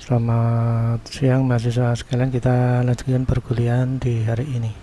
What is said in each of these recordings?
Selamat siang mahasiswa sekalian, kita lanjutkan perkuliahan di hari ini.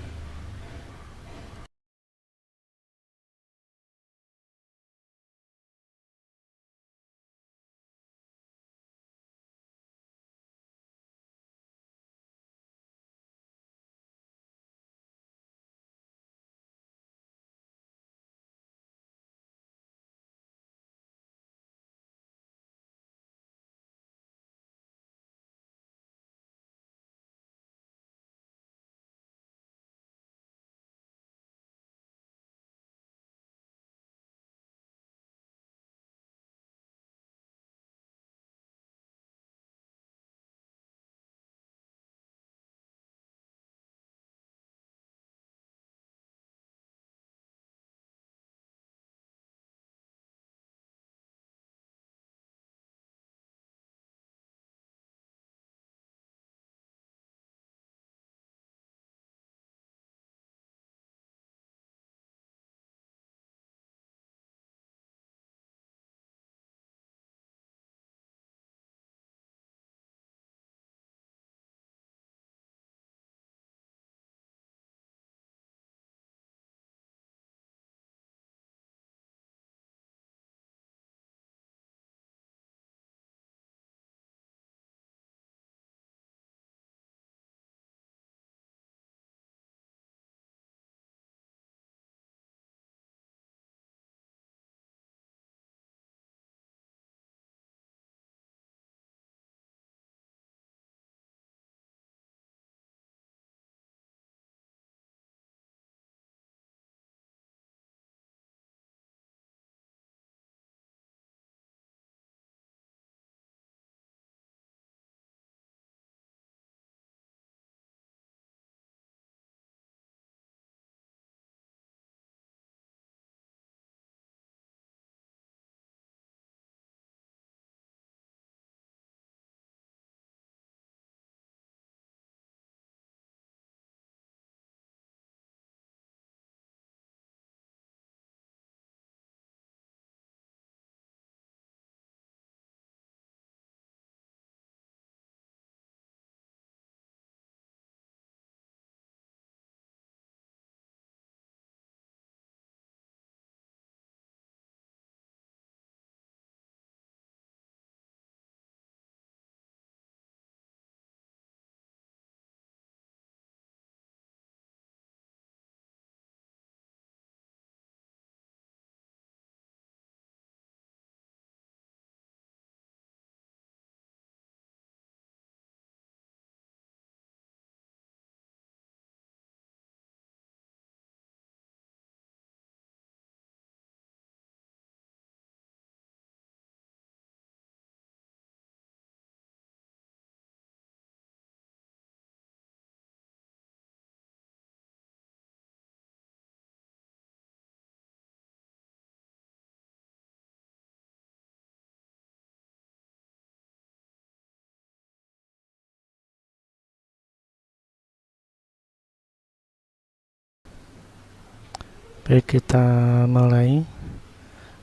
Baik, kita mulai.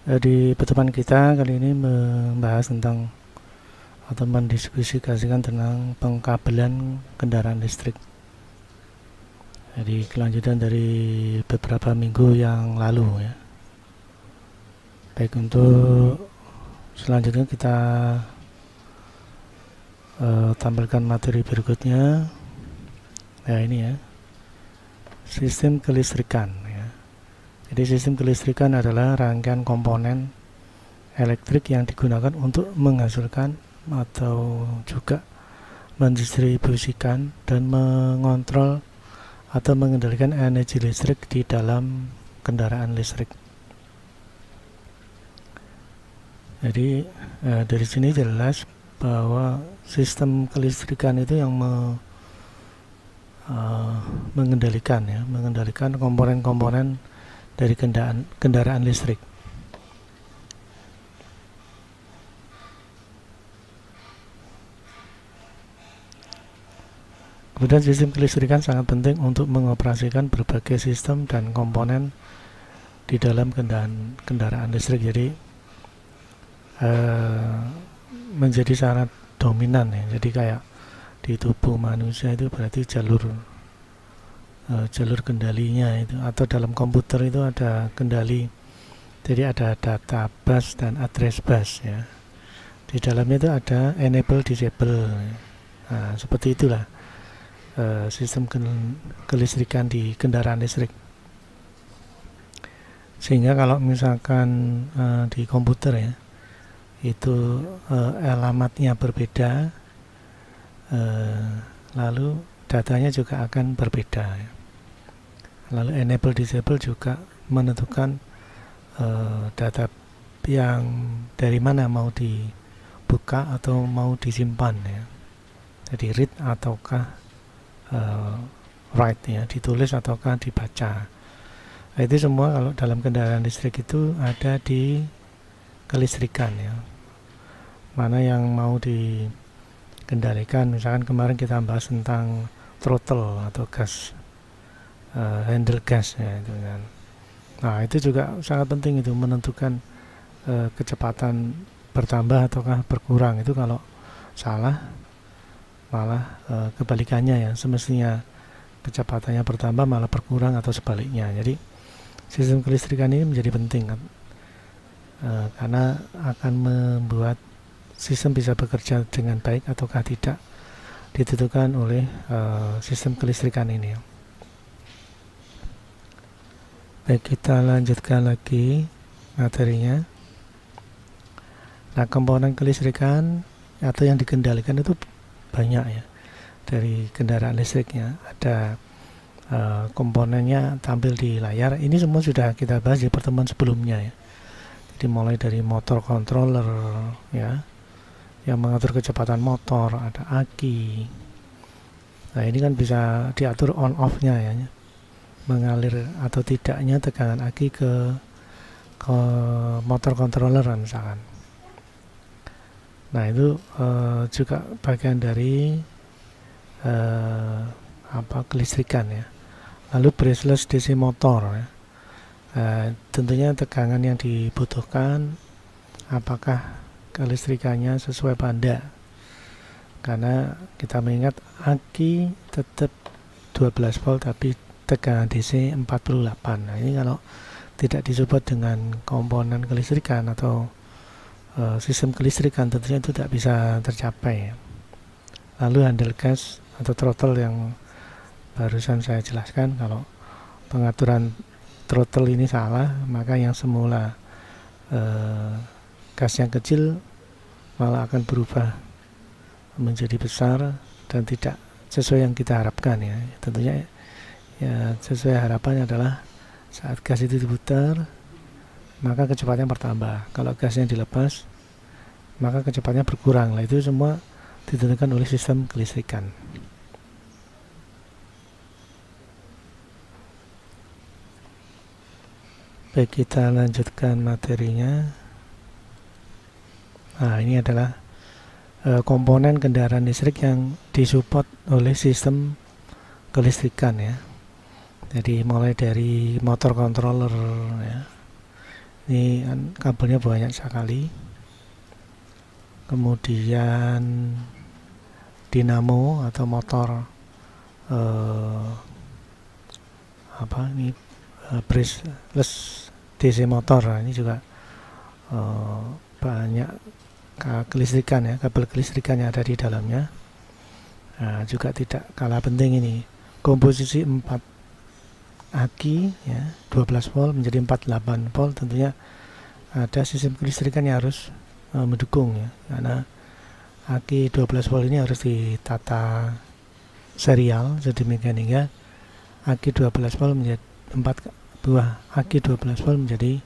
Di pertemuan kita kali ini membahas tentang atau mendiskusikan tentang pengkabelan kendaraan listrik. Jadi kelanjutan dari beberapa minggu yang lalu ya. Baik, untuk selanjutnya kita tampilkan materi berikutnya. Ya, ini ya, sistem kelistrikan. Jadi sistem kelistrikan adalah rangkaian komponen elektrik yang digunakan untuk menghasilkan atau juga mendistribusikan dan mengontrol atau mengendalikan energi listrik di dalam kendaraan listrik. Jadi dari sini jelas bahwa sistem kelistrikan itu yang mengendalikan komponen-komponen dari kendaraan listrik. Kemudian sistem kelistrikan sangat penting untuk mengoperasikan berbagai sistem dan komponen di dalam kendaraan listrik. Jadi menjadi sangat dominan ya. Jadi kayak di tubuh manusia itu berarti jalur kendalinya itu, atau dalam komputer itu ada kendali. Jadi ada data bus dan address bus ya. Di dalamnya itu ada enable disable. Nah, seperti itulah sistem kelistrikan di kendaraan listrik. Sehingga kalau misalkan di komputer ya, itu alamatnya berbeda, lalu datanya juga akan berbeda ya. Lalu enable disable juga menentukan data yang dari mana mau dibuka atau mau disimpan ya. Jadi read ataukah write ya, ditulis ataukah dibaca. Nah, itu semua kalau dalam kendaraan listrik itu ada di kelistrikan ya. Mana yang mau dikendalikan, misalkan kemarin kita bahas tentang throttle atau gas, handle gas ya itu kan. Nah, itu juga sangat penting itu menentukan kecepatan bertambah ataukah berkurang. Itu kalau salah malah kebalikannya ya, semestinya kecepatannya bertambah malah berkurang atau sebaliknya. Jadi sistem kelistrikan ini menjadi penting kan, karena akan membuat sistem bisa bekerja dengan baik ataukah tidak ditentukan oleh sistem kelistrikan ini. Baik, kita lanjutkan lagi materinya. Nah, komponen kelistrikan atau yang dikendalikan itu banyak ya dari kendaraan listriknya. Ada komponennya tampil di layar. Ini semua sudah kita bahas di pertemuan sebelumnya ya. Jadi mulai dari motor controller ya, yang mengatur kecepatan motor, ada aki. Nah, ini kan bisa diatur on off-nya ya, mengalir atau tidaknya tegangan aki ke motor controller misalkan. Nah, itu juga bagian dari kelistrikan ya. Lalu brushless DC motor ya. Tentunya tegangan yang dibutuhkan apakah kelistrikannya sesuai pada, karena kita mengingat aki tetap 12 volt tapi tegangan DC 48. Nah, ini kalau tidak disupport dengan komponen kelistrikan atau sistem kelistrikan, tentunya itu tidak bisa tercapai. Lalu handle gas atau throttle yang barusan saya jelaskan, kalau pengaturan throttle ini salah, maka yang semula gas yang kecil malah akan berubah menjadi besar dan tidak sesuai yang kita harapkan ya. Tentunya ya, sesuai harapannya adalah saat gas itu diputar maka kecepatannya bertambah. Kalau gasnya dilepas maka kecepatannya berkurang. Nah, itu semua ditentukan oleh sistem kelistrikan. Baik, kita lanjutkan materinya. Nah, ini adalah komponen kendaraan listrik yang disupport oleh sistem kelistrikan ya. Jadi mulai dari motor controller ya. Ini kabelnya banyak sekali. Kemudian dinamo atau motor brushless DC motor. Nah, ini juga banyak kelistrikan ya, kabel kelistrikan yang ada di dalamnya. Nah, juga tidak kalah penting ini komposisi 4 aki ya, 12 volt menjadi 48 volt. Tentunya ada sistem kelistrikan yang harus mendukung ya, karena aki 12 volt ini harus ditata serial sedemikian hingga aki 12 volt menjadi 4 buah aki 12 volt menjadi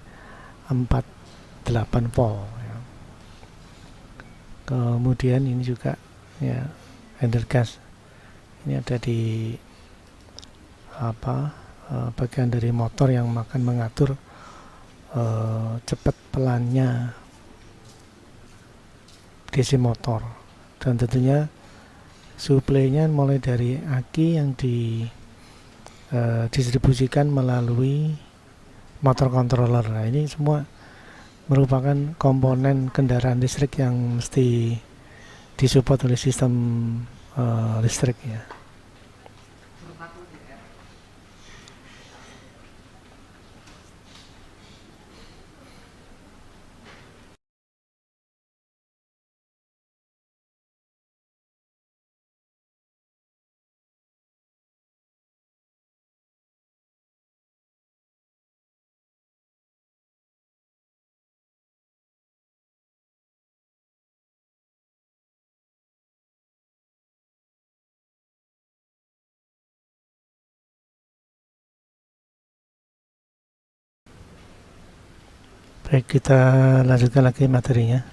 48 volt ya. Kemudian ini juga ya, handle gas ini ada di bagian dari motor yang akan mengatur cepat pelannya DC motor, dan tentunya suplainya mulai dari aki yang didistribusikan melalui motor controller. Nah, ini semua merupakan komponen kendaraan listrik yang mesti disupport oleh sistem listrik ya. Baik, kita lanjutkan lagi materinya.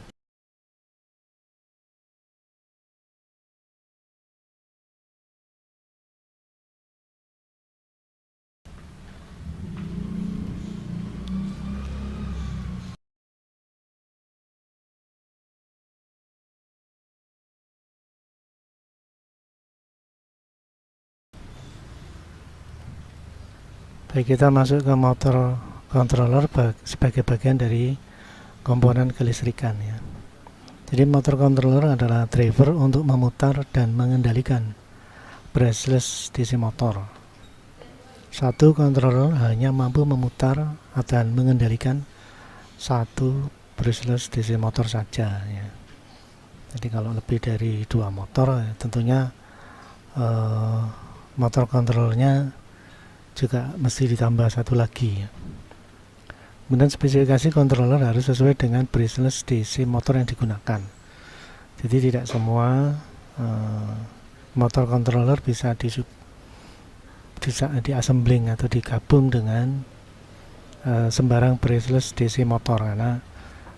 Baik, kita masuk ke motor controller sebagai bagian dari komponen kelistrikan ya. Jadi motor controller adalah driver untuk memutar dan mengendalikan brushless DC motor. Satu controller hanya mampu memutar dan mengendalikan satu brushless DC motor saja ya. Jadi kalau lebih dari 2 motor ya, tentunya motor controllernya juga mesti ditambah satu lagi ya. Kemudian spesifikasi controller harus sesuai dengan brushless DC motor yang digunakan. Jadi tidak semua motor controller bisa diassembling atau digabung dengan sembarang brushless DC motor, karena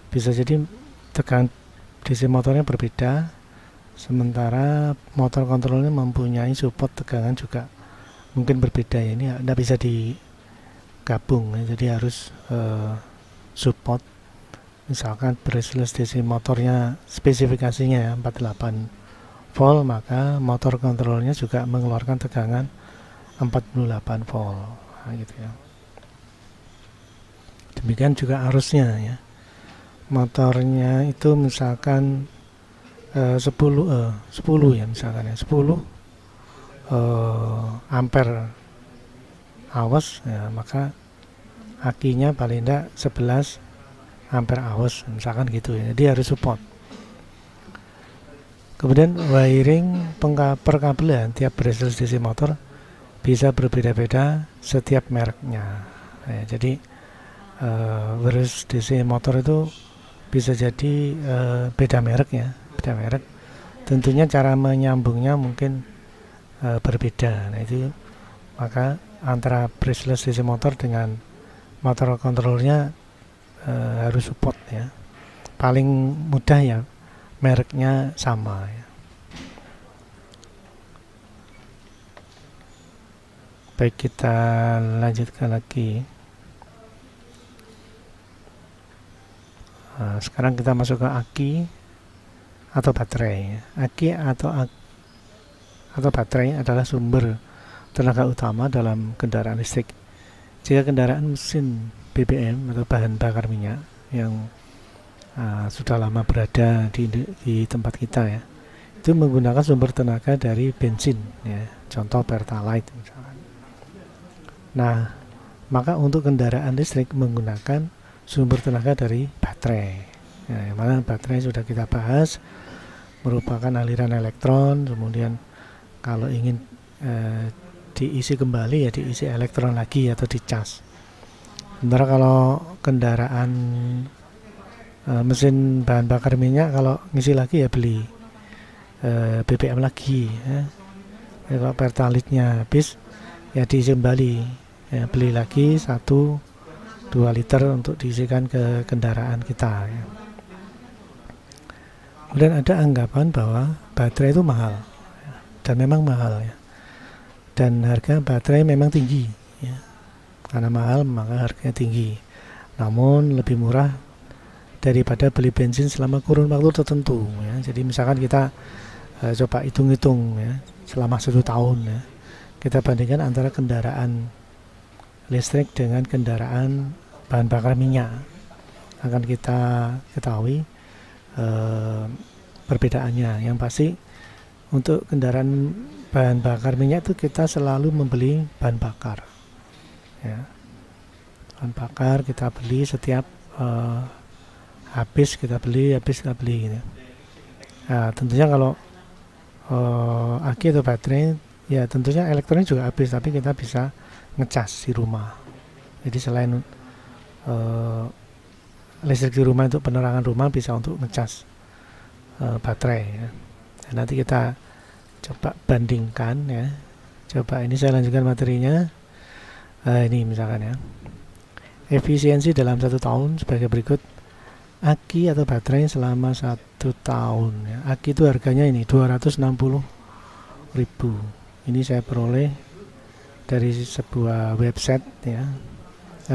bisa jadi tegangan DC motornya berbeda, sementara motor controllernya mempunyai support tegangan juga mungkin berbeda ya. Ini tidak bisa digabung ya. Jadi harus support, misalkan brushless DC motornya spesifikasinya ya 48 volt, maka motor controllernya juga mengeluarkan tegangan 48 volt nah, gitu ya. Demikian juga arusnya ya. Motornya itu misalkan 10 ya misalkan ya 10 ampere hours ya, maka akinya paling tidak 11 ampere hours misalkan gitu ya. Jadi harus support. Kemudian wiring perkabelan tiap brushless DC motor bisa berbeda-beda setiap mereknya ya. Jadi brushless DC motor itu bisa jadi beda merek ya, beda merek. Tentunya cara menyambungnya mungkin berbeda. Nah itu maka antara brushless DC motor dengan motor controllernya harus support ya. Paling mudah ya mereknya sama ya. Baik, kita lanjutkan lagi. Nah, sekarang kita masuk ke aki atau baterai. Aki atau baterai adalah sumber tenaga utama dalam kendaraan listrik. Jika kendaraan mesin BBM atau bahan bakar minyak yang sudah lama berada di tempat kita ya, itu menggunakan sumber tenaga dari bensin ya, contoh Pertalite misalkan. Nah, maka untuk kendaraan listrik menggunakan sumber tenaga dari baterai ya, yang mana baterai sudah kita bahas merupakan aliran elektron, kemudian kalau ingin diisi kembali ya diisi elektron lagi atau dicas. Sementara kalau kendaraan mesin bahan bakar minyak, kalau ngisi lagi ya beli BBM lagi ya. Kalau Pertalite-nya habis ya diisi kembali ya, beli lagi 1-2 liter untuk diisikan ke kendaraan kita ya. Kemudian ada anggapan bahwa baterai itu mahal ya, dan memang mahal ya, dan harga baterai memang tinggi ya. Karena mahal maka harganya tinggi, namun lebih murah daripada beli bensin selama kurun waktu tertentu ya. Jadi misalkan kita coba hitung-hitung ya, selama 1 tahun ya, kita bandingkan antara kendaraan listrik dengan kendaraan bahan bakar minyak, akan kita ketahui perbedaannya. Yang pasti untuk kendaraan bahan bakar minyak itu kita selalu membeli bahan bakar ya. Bahan bakar kita beli setiap habis kita beli gitu. Nah, tentunya kalau aki atau baterai ya tentunya elektronik juga habis, tapi kita bisa ngecas di rumah. Jadi selain listrik di rumah untuk penerangan rumah, bisa untuk ngecas baterai ya. Dan nanti kita coba bandingkan ya. Coba ini saya lanjutkan materinya. Ini misalkan ya, efisiensi dalam 1 tahun sebagai berikut. Aki atau baterai selama 1 tahun ya. Aki itu harganya ini 260.000. Ini saya peroleh dari sebuah website ya.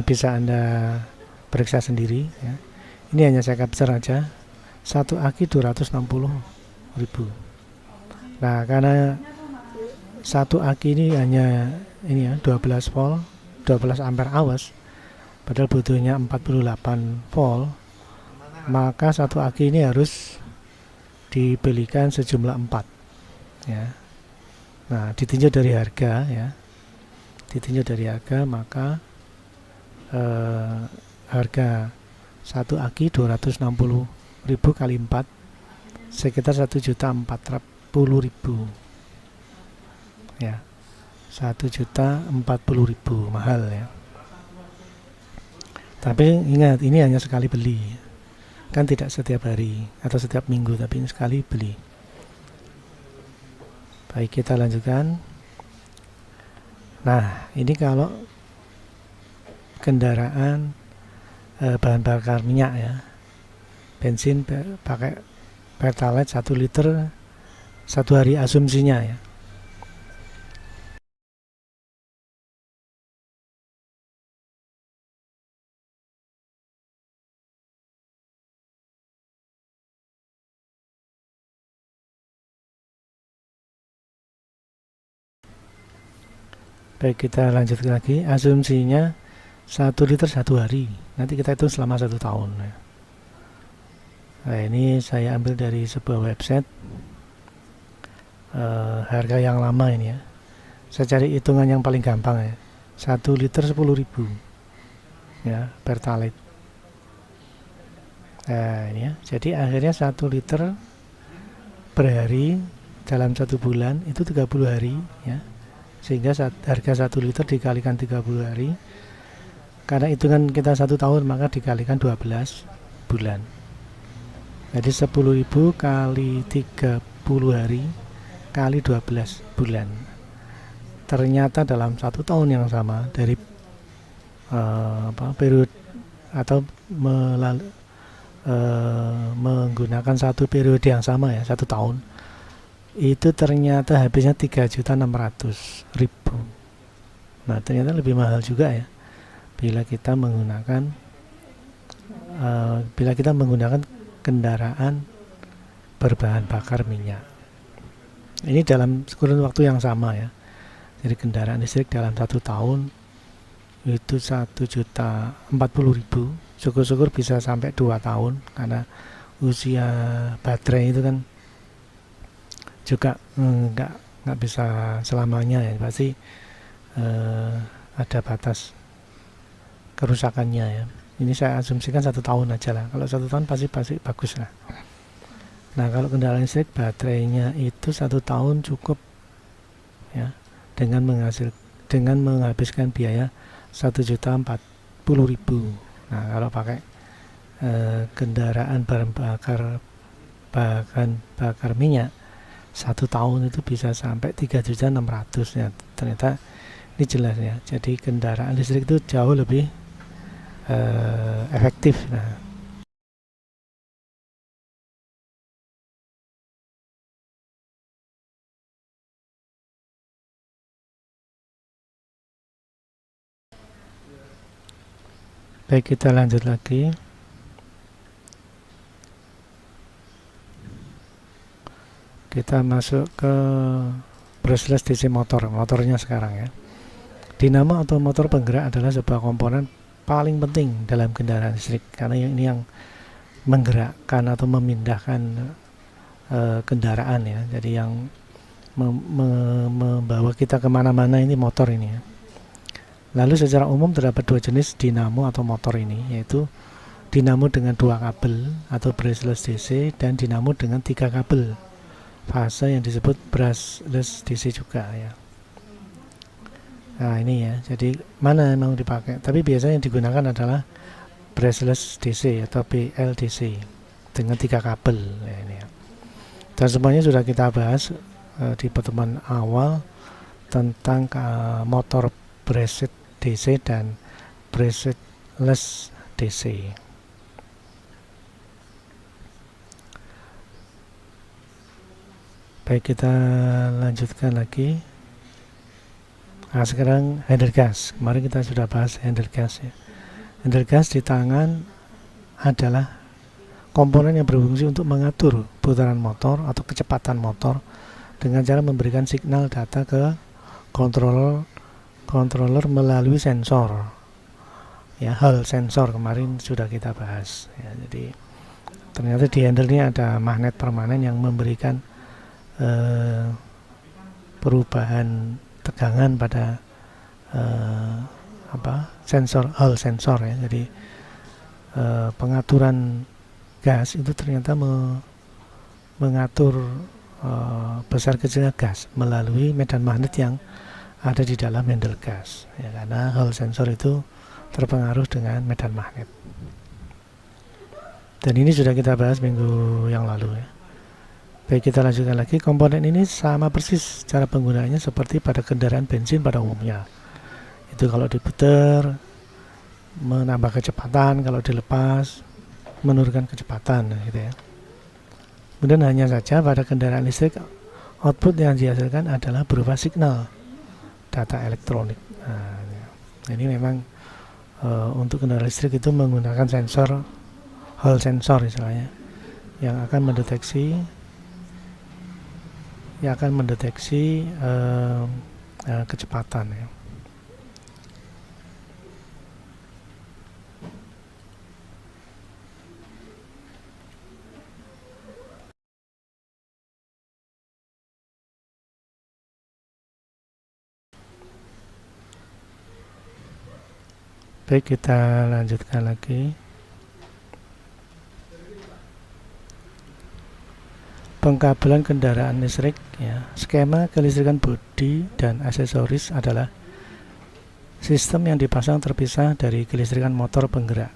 Bisa Anda periksa sendiri ya. Ini hanya saya capture aja. 1 aki 260.000. Nah, karena 1 aki ini hanya ini ya 12 volt, 12 ampere hours, padahal butuhnya 48 volt, maka 1 aki ini harus dibelikan sejumlah 4 ya. Nah, ditinjau dari harga ya. Ditinjau dari harga, maka harga 1 aki 260.000 kali 4 sekitar 1.040.000 ya. 1.040.000 mahal ya. Tapi ingat, ini hanya sekali beli, kan tidak setiap hari atau setiap minggu, tapi ini sekali beli. Baik, kita lanjutkan. Nah, ini kalau kendaraan bahan bakar minyak ya, bensin pakai Pertalite 1 liter 1 hari asumsinya ya. Baik, kita lanjut lagi. Asumsinya 1 liter 1 hari. Nanti kita hitung selama 1 tahun ya. Nah, ini saya ambil dari sebuah website harga yang lama ini ya. Saya cari hitungan yang paling gampang ya. 1 liter 10.000 ya, Pertalite. Nah, ini ya. Jadi akhirnya 1 liter per hari dalam 1 bulan itu 30 hari ya. Sehingga harga 1 liter dikalikan 30 hari, karena hitungan kita 1 tahun maka dikalikan 12 bulan. Jadi 10.000 kali 30 hari kali 12 bulan. Ternyata dalam 1 tahun yang sama dari periode atau menggunakan satu periode yang sama ya, 1 tahun, itu ternyata habisnya 3.600.000. Nah, ternyata lebih mahal juga ya bila kita menggunakan kendaraan berbahan bakar minyak. Ini dalam kurun waktu yang sama ya. Jadi kendaraan listrik dalam 1 tahun itu 1.040.000. Syukur-syukur bisa sampai 2 tahun, karena usia baterai itu kan juga nggak bisa selamanya ya, pasti ada batas kerusakannya ya. Ini saya asumsikan 1 tahun aja lah. Kalau 1 tahun pasti bagus lah. Nah, kalau kendaraan listrik baterainya itu 1 tahun cukup ya, dengan menghabiskan biaya 1.040.000. Nah, kalau pakai kendaraan bahan bakar minyak 1 tahun itu bisa sampai 3.600.000 ya. Ternyata ini jelas ya. Jadi kendaraan listrik itu jauh lebih efektif. Nah, baik, kita lanjut lagi. Kita masuk ke brushless DC motornya sekarang ya. Dinamo atau motor penggerak adalah sebuah komponen paling penting dalam kendaraan listrik, karena ini yang menggerakkan atau memindahkan kendaraan ya. Jadi yang membawa kita kemana-mana ini motor ini ya. Lalu secara umum terdapat dua jenis dinamo atau motor ini, yaitu dinamo dengan 2 kabel atau brushless DC dan dinamo dengan 3 kabel fase yang disebut brushless DC juga ya. Nah ini ya, jadi mana yang mau dipakai, tapi biasanya yang digunakan adalah brushless DC atau BLDC dengan 3 kabel ya, ini ya. Dan semuanya sudah kita bahas di pertemuan awal tentang motor brushless DC dan brushless DC. Baik, kita lanjutkan lagi. Nah, sekarang handle gas. Kemarin kita sudah bahas handle gas ya. Handle gas di tangan adalah komponen yang berfungsi untuk mengatur putaran motor atau kecepatan motor dengan cara memberikan signal data ke controller melalui sensor. Ya, hal sensor kemarin sudah kita bahas ya. Jadi ternyata di handle ini ada magnet permanen yang memberikan perubahan tegangan pada sensor, hal sensor ya. Jadi pengaturan gas itu ternyata mengatur besar kecilnya gas melalui medan magnet yang ada di dalam handle gas ya, karena hal sensor itu terpengaruh dengan medan magnet. Dan ini sudah kita bahas minggu yang lalu ya. Baik, kita lanjutkan lagi. Komponen ini sama persis cara penggunaannya seperti pada kendaraan bensin pada umumnya. Itu kalau diputar menambah kecepatan, kalau dilepas menurunkan kecepatan gitu ya. Kemudian hanya saja pada kendaraan listrik output yang dihasilkan adalah berupa signal data elektronik. Nah, ini memang untuk kendaraan listrik itu menggunakan sensor, hal sensor istilahnya, yang akan mendeteksi kecepatan ya. Baik, kita lanjutkan lagi. Pengkabelan kendaraan listrik ya. Skema kelistrikan bodi dan aksesoris adalah sistem yang dipasang terpisah dari kelistrikan motor penggerak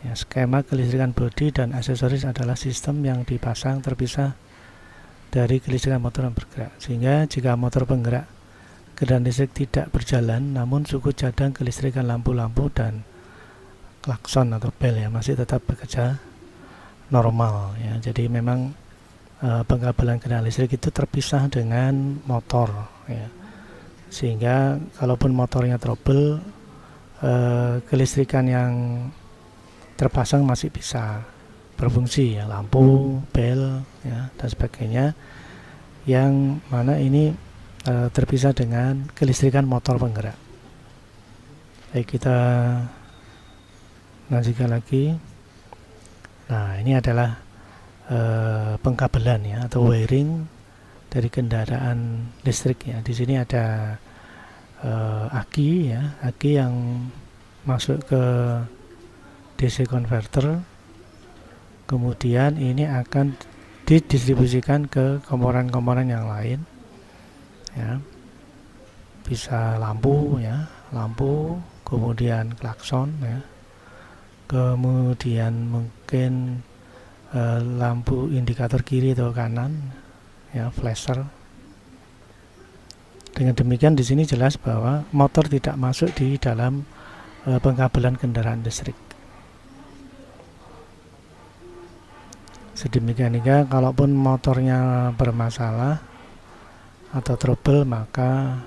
ya. Skema kelistrikan bodi dan aksesoris adalah sistem yang dipasang terpisah dari kelistrikan motor yang bergerak, sehingga jika motor penggerak kendaraan listrik tidak berjalan, namun suku cadang kelistrikan lampu-lampu dan klakson atau bel ya masih tetap bekerja normal ya. Jadi memang pengkabelan kendaraan listrik itu terpisah dengan motor ya, sehingga kalaupun motornya trouble, kelistrikan yang terpasang masih bisa berfungsi ya, lampu, bel ya, dan sebagainya, yang mana ini terpisah dengan kelistrikan motor penggerak. Baik, kita lanjutkan lagi. Nah, ini adalah pengkabelan ya atau wiring dari kendaraan listrik ya. Di sini ada aki ya, aki yang masuk ke DC converter, kemudian ini akan didistribusikan ke komponen-komponen yang lain ya, bisa lampu ya, lampu, kemudian klakson ya, kemudian mungkin lampu indikator kiri atau kanan ya, flasher. Dengan demikian di sini jelas bahwa motor tidak masuk di dalam pengkabelan kendaraan listrik. Sedemikian juga kalaupun motornya bermasalah atau trouble, maka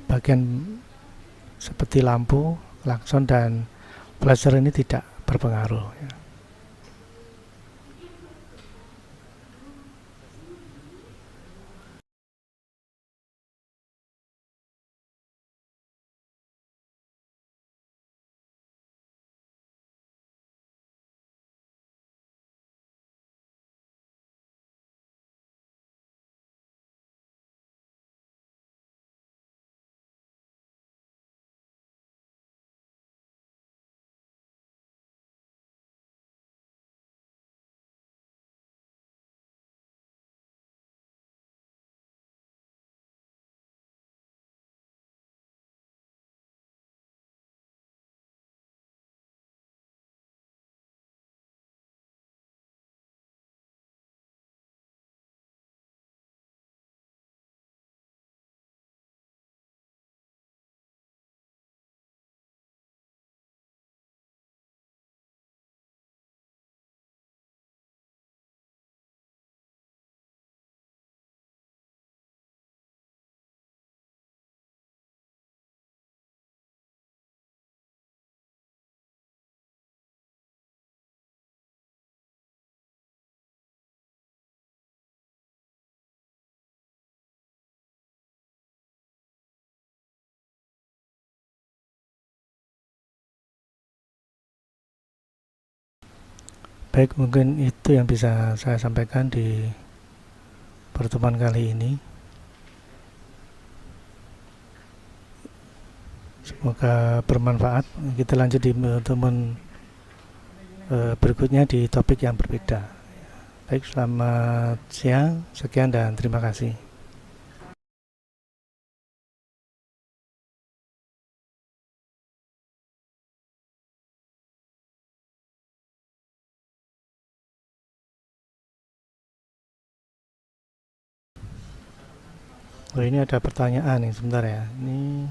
bagian seperti lampu, klakson dan flasher ini tidak berpengaruh ya. Baik, mungkin itu yang bisa saya sampaikan di pertemuan kali ini. Semoga bermanfaat. Kita lanjut di pertemuan berikutnya di topik yang berbeda. Baik, selamat siang. Sekian dan terima kasih. Oh, ini ada pertanyaan nih, sebentar ya. Ini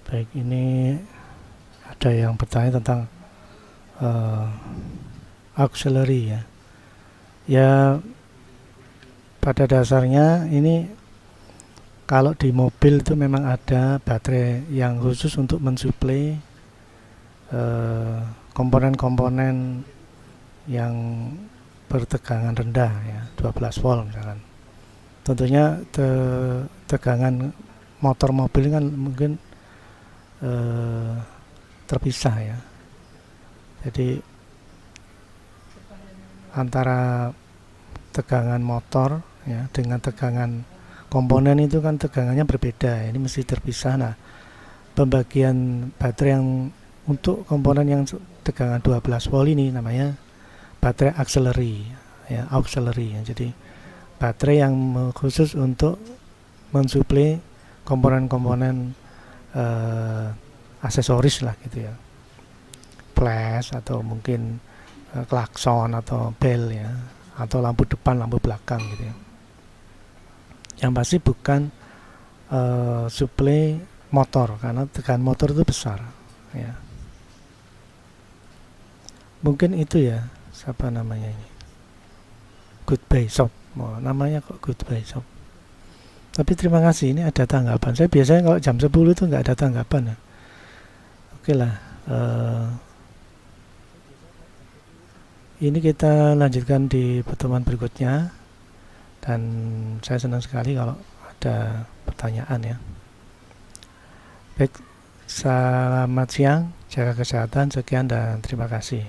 baik, ini ada yang bertanya tentang auxiliary ya. Ya, pada dasarnya ini kalau di mobil itu memang ada baterai yang khusus untuk mensuplai komponen-komponen yang bertegangan rendah ya, 12 volt misalkan. Tentunya tegangan motor mobil kan mungkin terpisah ya. Jadi antara tegangan motor ya dengan tegangan komponen itu kan tegangannya berbeda. Ini mesti terpisah. Nah, pembagian baterai yang untuk komponen yang tegangan 12 volt ini namanya baterai auxiliary ya, auxiliary ya. Jadi baterai yang khusus untuk mensuplai komponen-komponen aksesoris lah gitu ya, flash atau mungkin klakson atau bel ya, atau lampu depan, lampu belakang gitu ya. Yang pasti bukan suplai motor, karena tegangan motor itu besar ya. Mungkin itu ya, siapa namanya ini, Goodbye Shop, namanya kok Goodbye Shop. Tapi terima kasih, ini ada tanggapan. Saya biasanya kalau jam 10 itu nggak ada tanggapan ya. Oke lah, ini kita lanjutkan di pertemuan berikutnya. Dan saya senang sekali kalau ada pertanyaan ya. Baik, selamat siang, jaga kesehatan, sekian dan terima kasih.